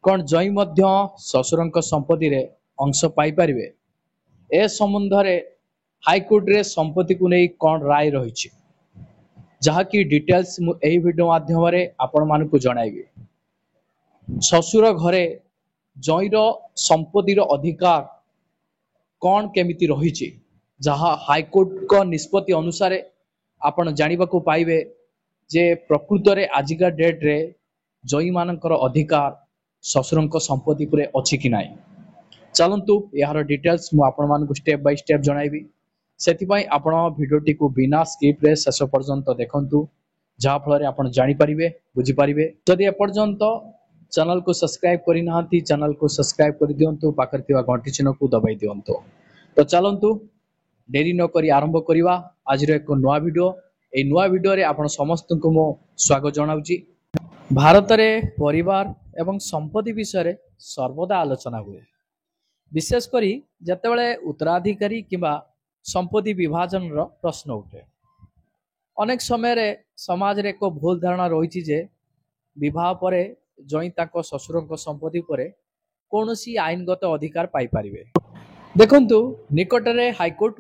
कौन जई मध्य ससुरंक संपत्ति रे अंश पाई परिवे ए संबंध रे हाईकोर्ट रे संपत्ति को नहीं कौन राय रही जहाँकि डिटेल्स यही वीडियो माध्यम रे आपण मानकु जणाइबी। ससुर घरे जईर संपत्तिर अधिकार कौन केमिति रही जहाँ हाईकोर्ट को निष्पत्ति अनुसार आपण जानिबा को पाइबे जे प्रकृत रे आजिका डेट रे जई मानकर अधिकार ससुरंक संपत्ति पुरे अछि कि नाही। चलंतु यार डिटेल्स मु आपण मानकु स्टेप बाय स्टेप जणाइबी। सेतिपई आपण भिडियोटी को बिना स्किप रे शेष पर्यंत देखंतु जहाँ फल रे आपण जानि परिबे बुझी परिबे। जदि एपर्यंत चैनल को सब्सक्राइब करि नाहंती चैनल को सब्सक्राइब कर दियंतु पाखर थिबा घंटी चिन्ह को दबाई दियंतु। तो चलंतु देरी न करी आरंभ करिवा आज रे एक नवा वीडियो। ए नवा वीडियो रे आपण समस्त को मो स्वागत जणाउची। भारत रे परिवार एवं संपत्ति विषय सर्वदा आलोचना हुए, विशेषकर जितेबाला उत्तराधिकारी किंबा संपत्ति विभाजन प्रश्न उठे। अनेक समय समाज रे एक भूल धारणा रही जे विवाह पर जई ताको ससुरंक संपत्ति पर कौनसी आईनगत अधिकार पाई परिवे। देखंतु निकटरे हाईकोर्ट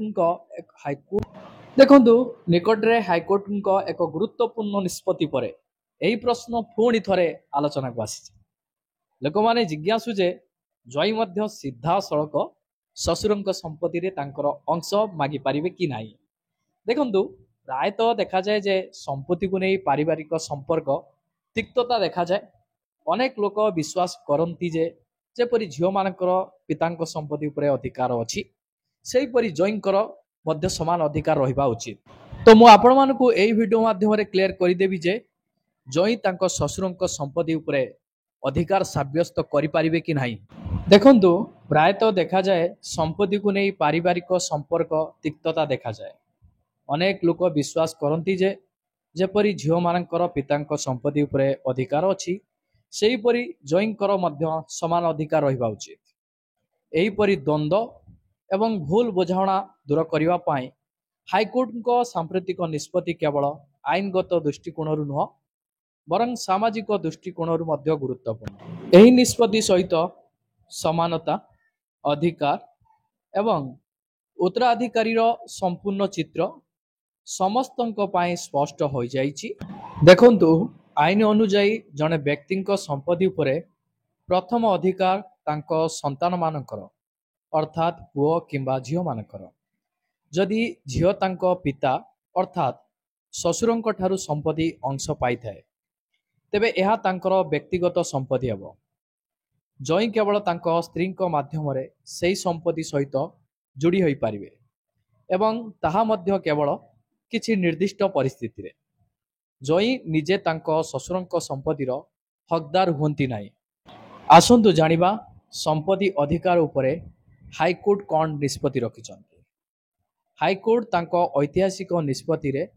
एक गुरुत्वपूर्ण निष्पत्ति पर यही प्रश्न पुणी थरे आलोचना को आसी। लोक माने जिज्ञासु जे जई मध्य सीधा सड़क ससुरंक संपत्ति रे तांकर अंश मागी पारिबे कि नाही। देखंतु प्रायतः देखा जाए जे संपत्ति को नहीं पारिवारिक संपर्क तिक्तता देखा जाए। अनेक लोक विश्वास करती जे जेपरि झियो मानकर पितांक संपत्ति उपरे अधिकार अछि सेहीपरि जईंकर मध्य समान अधिकार रहिबा उचित। तो मु आपण मानकु एही वीडियो माध्यम रे क्लियर करि देबी जे जई तांक ससुरंक संपत्ति उपरे अधिकार साब्यस्त करि पारिबे कि नाही। देखंतु प्रायतः देखा जाए संपत्ति को नहीं पारिवारिक संपर्क तिक्तता देखा जाए। अनेक लोक विश्वास करती जे जेपरि झियो मानकर पितांक संपत्ति उपरे अधिकार अछि सेहीपरि जईंकर मध्य समान अधिकार रहिबा उचित। एहीपरि द्वंद्व एवं भूल बुझाणा दूर करिवा पाई हाईकोर्ट को सांप्रतिक निष्पत्ति केवल आईनगत दृष्टिकोण नुह बरं सामाजिक दृष्टिकोण गुरुत्वपूर्ण। एही निष्पत्ति सहित समानता अधिकार एवं उत्तराधिकारी संपूर्ण चित्र समस्तंक पाई स्पष्ट हो जाइछि। देखंतु आईन अनुଯାयी जने व्यक्ति संपत्ति उपरे प्रथम अधिकार तांको संतान मानकर अर्थात पुओ किंबा झियो मानकर। जदि झियो तांको पिता अर्थात ससुरंक ठारू संपत्ति अंश पाई थाए तेबे यह तांकर व्यक्तिगत संपत्ति हेबो। जई केवल तांको स्त्री माध्यम रे सेही संपत्ति सहित जोड़ी होई पारिबे एवं ताहा मध्य केवल किछि निर्दिष्ट परिस्थिति रे। जई निजे तांको ससुरंक संपत्तिर हकदार हुंती नाही। आसंतु जानिबा संपत्ति अधिकार उपरे हाईकोर्ट कौन निष्पत्ति रखिछन्ति। हाईकोर्ट तांको ऐतिहासिक निष्पत्ति रे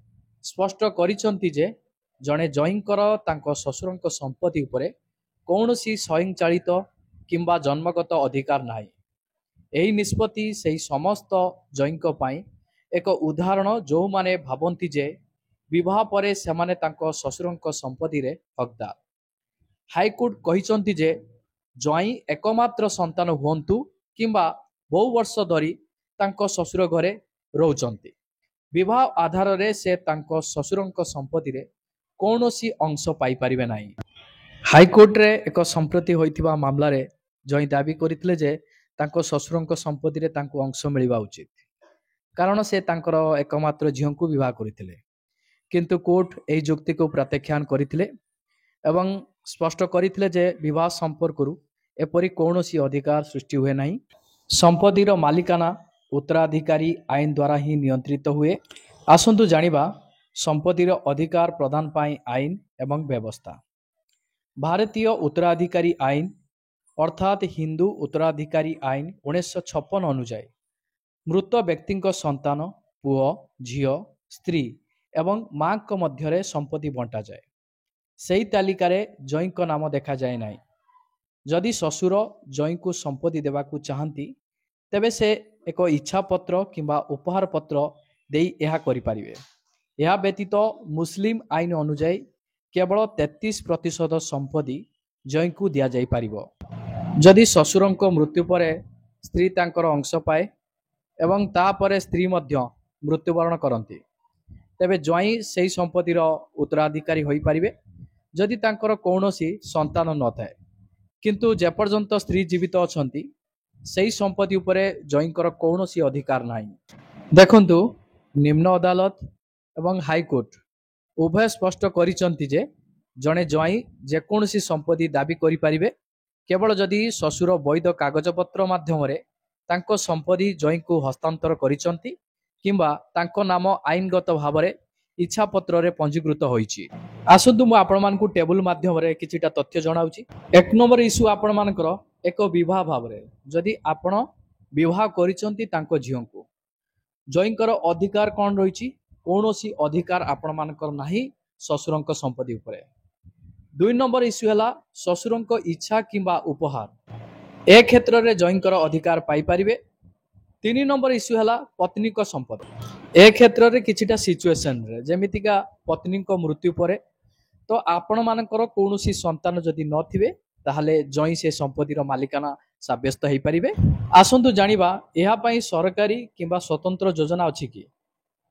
स्पष्ट करिछन्ति जे जणे जईंकर तांको ससुरंक संपत्ति उपरे कौनसी स्वयंचालित किंबा जन्मगत अधिकार नाही। एही निष्पत्ति सेही समस्त जईंक पाई एक उदाहरण जो माने भाबंती जे विवाह परे सेमाने तांको ससुरंक संपत्ति रे हकदार। हाईकोर्ट कहिसंती जे जई एकमात्र संतान हुंतु किंबा बहु वर्ष धरी तांको ससुर घरे रहउचंती विवाह आधार रे से तांको ससुरंक संपत्ति रे कौनसी अंश पाई परिबे नाही। हाईकोर्ट रे एक संप्रति होइथिबा मामला रे जई दाबी करितले जे तांको ससुरंक संपत्ति रे तांको अंश मिलिबा उचित कारण से तांकर एकमात्र झियो को विवाह करिथिले। किंतु कोर्ट एही जुक्ति को प्रत्याख्यान करिथिले एवं स्पष्ट करिथिले जे विवाह संपर्क रु एपरि कौनसी अधिकार सृष्टि हुए नाही। संपत्तिर मालिकाना उत्तराधिकारी आईन द्वारा ही नियंत्रित हुए। आसंतु जानिबा संपत्तिर अधिकार प्रदान पाई आईन एवं व्यवस्था। भारतीय उत्तराधिकारी आईन अर्थात हिंदू उत्तराधिकारी आईन 1956 अनुଯାयी मृत व्यक्ति संतान पुओ झियो स्त्री एवं मां को मध्यरे संपत्ति बंटा जाए। सही तालिकार जई को नाम देखा जाए नाही। जदि ससुर जई को संपत्ति देवाकू चाहती तेबे से एक इच्छा पत्र किंबा उपहार पत्र देई एहा करि परिबे। यह व्यतीत मुस्लिम आईन अनुଯାयी केवल 33% संपत्ति ଜଇଙ୍କୁ ଦିଆଯାଇପାରିବ। ଯଦି ଶ୍ୱଶୁରଙ୍କ ମୃତ୍ୟୁ ପରେ ସ୍ତ୍ରୀ ତାଙ୍କର ଅଂଶ ପାଏ ଏବଂ ତାପରେ ସ୍ତ୍ରୀ ମଧ୍ୟ ମୃତ୍ୟୁବରଣ କରନ୍ତି, ତେବେ ଜ୍ୱାଇଁ ସେହି ସମ୍ପତ୍ତିର ଉତ୍ତରାଧିକାରୀ ହୋଇପାରିବେ ଯଦି ତାଙ୍କର କୌଣସି ସନ୍ତାନ ନଥାଏ। କିନ୍ତୁ ଯେପର୍ଯ୍ୟନ୍ତ ସ୍ତ୍ରୀ ଜୀବିତ ଅଛନ୍ତି ସେହି ସମ୍ପତ୍ତି ଉପରେ ଜ୍ୱାଇଁଙ୍କର କୌଣସି ଅଧିକାର ନାହିଁ। ଦେଖନ୍ତୁ, ନିମ୍ନ ଅଦାଲତ ଏବଂ ହାଇକୋର୍ଟ ଉଭୟ ସ୍ପଷ୍ଟ କରିଛନ୍ତି ଯେ ଜଣେ ଜ୍ୱାଇଁ ଯେକୌଣସି ସମ୍ପତ୍ତି ଦାବି କରିପାରିବେ କେବଳ ଯଦି ଶ୍ୱଶୁର ବୈଧ କାଗଜପତ୍ର ମାଧ୍ୟମରେ ତାଙ୍କ ସମ୍ପତ୍ତି ଜ୍ୱାଇଁଙ୍କୁ ହସ୍ତାନ୍ତର କରିଛନ୍ତି କିମ୍ବା ତାଙ୍କ ନାମ ଆଇନଗତ ଭାବରେ ଇଚ୍ଛାପତ୍ରରେ ପଞ୍ଜୀକୃତ ହୋଇଛି। ଆସନ୍ତୁ ମୁଁ ଆପଣମାନଙ୍କୁ ଟେବୁଲ ମାଧ୍ୟମରେ କିଛିଟା ତଥ୍ୟ ଜଣାଉଛି। 1 ନମ୍ବର ଇସ୍ୟୁ ଆପଣମାନଙ୍କର ଏକ ବିବାହ ଭାବରେ ଯଦି ଆପଣ ବିବାହ କରିଛନ୍ତି ତାଙ୍କ ଝିଅଙ୍କୁ, ଜ୍ୱାଇଁଙ୍କର ଅଧିକାର କ'ଣ ରହିଛି? କୌଣସି ଅଧିକାର ଆପଣମାନଙ୍କର ନାହିଁ ଶ୍ୱଶୁରଙ୍କ ସମ୍ପତ୍ତି ଉପରେ। 2 ନମ୍ବର ଇସ୍ୟୁ ହେଲା ଶ୍ୱଶୁରଙ୍କ ଇଚ୍ଛା କିମ୍ବା ଉପହାର, ଏ କ୍ଷେତ୍ରରେ ଜ୍ୱାଇଁଙ୍କର ଅଧିକାର ପାଇପାରିବେ। 3 ନମ୍ବର ଇସ୍ୟୁ ହେଲା ପତ୍ନୀଙ୍କ ସମ୍ପତ୍ତି, ଏ କ୍ଷେତ୍ରରେ କିଛିଟା ସିଚୁଏସନରେ ଯେମିତିକା ପତ୍ନୀଙ୍କ ମୃତ୍ୟୁ ପରେ ତ ଆପଣମାନଙ୍କର କୌଣସି ସନ୍ତାନ ଯଦି ନଥିବେ ତାହେଲେ ଜ୍ୱାଇଁ ସେ ସମ୍ପତ୍ତିର ମାଲିକାନା ସାବ୍ୟସ୍ତ ହୋଇପାରିବେ। ଆସନ୍ତୁ ଜାଣିବା ଏହା ପାଇଁ ସରକାରୀ କିମ୍ବା ସ୍ୱତନ୍ତ୍ର ଯୋଜନା ଅଛି କି?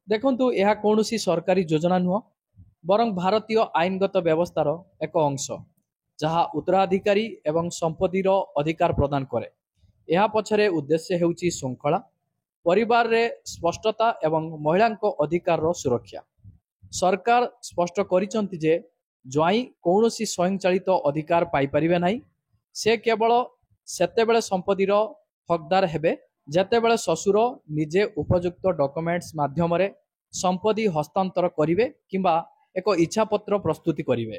ଦେଖନ୍ତୁ, ଏହା କୌଣସି ସରକାରୀ ଯୋଜନା ନୁହଁ ବରଂ ଭାରତୀୟ ଆଇନଗତ ବ୍ୟବସ୍ଥାର ଏକ ଅଂଶ ଯାହା ଉତ୍ତରାଧିକାରୀ ଏବଂ ସମ୍ପତ୍ତିର ଅଧିକାର ପ୍ରଦାନ କରେ। ଏହା ପଛରେ ଉଦ୍ଦେଶ୍ୟ ହେଉଛି ଶୃଙ୍ଖଳା, ପରିବାରରେ ସ୍ପଷ୍ଟତା ଏବଂ ମହିଳାଙ୍କ ଅଧିକାରର ସୁରକ୍ଷା। ସରକାର ସ୍ପଷ୍ଟ କରିଛନ୍ତି ଯେ ଜ୍ୱାଇଁ କୌଣସି ସ୍ୱୟଂଚାଳିତ ଅଧିକାର ପାଇପାରିବେ ନାହିଁ। ସେ କେବଳ ସେତେବେଳେ ସମ୍ପତ୍ତିର ହକଦାର ହେବେ ଯେତେବେଳେ ଶ୍ୱଶୁର ନିଜେ ଉପଯୁକ୍ତ ଡକୁମେଣ୍ଟସ ମାଧ୍ୟମରେ ସମ୍ପତ୍ତି ହସ୍ତାନ୍ତର କରିବେ କିମ୍ବା ଏକ ଇଚ୍ଛାପତ୍ର ପ୍ରସ୍ତୁତି କରିବେ।